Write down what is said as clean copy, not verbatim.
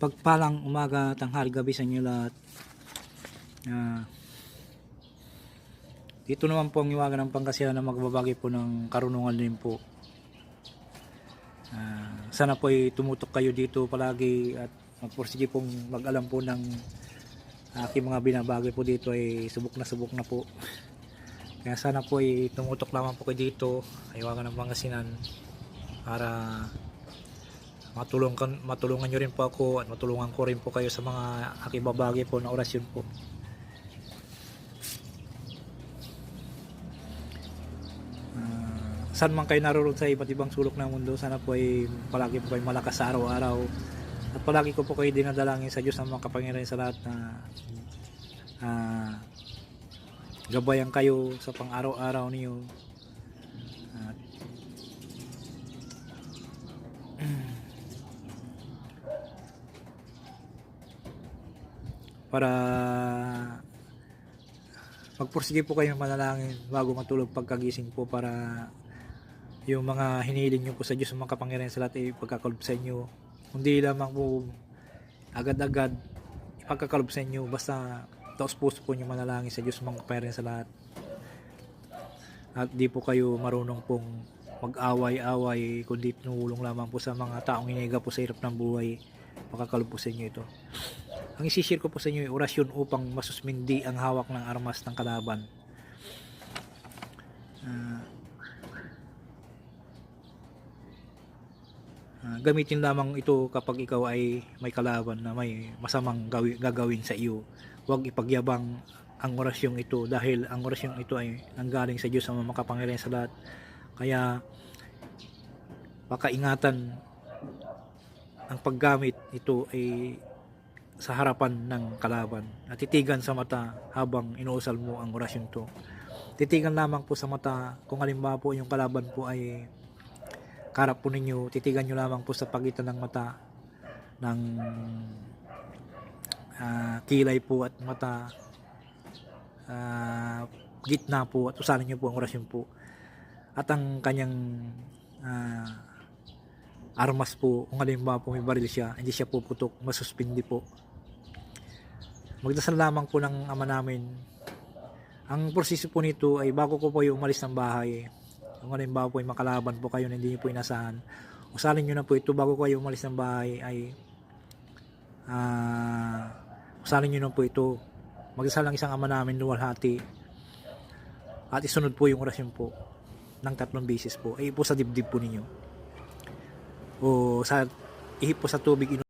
Mapagpalang umaga, tanghali, gabi sa inyo lahat. Dito naman po ang iwagan ng Pangasinan na magbabagi po ng karunungan din po. Sana po ay tumutok kayo dito palagi at magpursige pong mag-alam po ng aking mga binabagi po dito ay subok na po. Kaya sana po ay tumutok lamang po kayo dito, iwagan ng Pangasinan, para matulungan nyo rin po ako at matulungan ko rin po kayo sa mga aking babagi po na orasyon po. Saan man kayo naroon sa iba't ibang sulok ng mundo, sana po ay palagi po kayo malakas sa araw-araw at palagi ko po kayo dinadalangin sa Diyos na makapangyarihan sa lahat na gabayan kayo sa pang araw-araw niyo at para magpursige po kayong manalangin bago matulog pagkagising po, para yung mga hinihiling nyo po sa Diyos makapangyarihan sa lahat ay pagkakalob sa inyo. Hindi lamang po agad-agad ipagkakalob sa inyo, basta taos puso po nyo manalangin sa Diyos makapangyarihan sa lahat at di po kayo marunong pong mag-away-away, kundi tinulong lamang po sa mga taong hinihiga po sa hirap ng buhay. Makakalob po sa inyo ito. Ang isishare ko po sa inyo ay orasyon upang masusmindi ang hawak ng armas ng kalaban. Gamitin lamang ito kapag ikaw ay may kalaban na may masamang gagawin sa iyo. Huwag ipagyabang ang orasyong ito, dahil ang orasyong ito ay nanggaling sa Diyos na makapangyarihan sa lahat. Kaya pakaingatan ang paggamit ito ay sa harapan ng kalaban at titigan sa mata habang inuusal mo ang orasyon to. Titigan lamang po sa mata. Kung halimbawa po yung kalaban po ay karap po ninyo, titigan nyo lamang po sa pagitan ng mata, ng kilay po at mata, gitna po, at usalin nyo po ang orasyon po at ang kanyang armas po. Kung halimbawa po may baril siya, hindi siya puputok, masuspindi po. Magdasal lamang po ng Ama namin. Ang proseso po nito ay bago ko po yung umalis ng bahay, kung halimbawa po ay makalaban po kayo na hindi nyo po inasahan, usalin nyo na po ito bago kayo umalis ng bahay, ay usalin nyo na po ito. Magdasal ng isang Ama namin luwalhati at isunod po yung orasyon po ng 3 beses po, ay po sa dibdib po ninyo o sa ihip po sa tubig.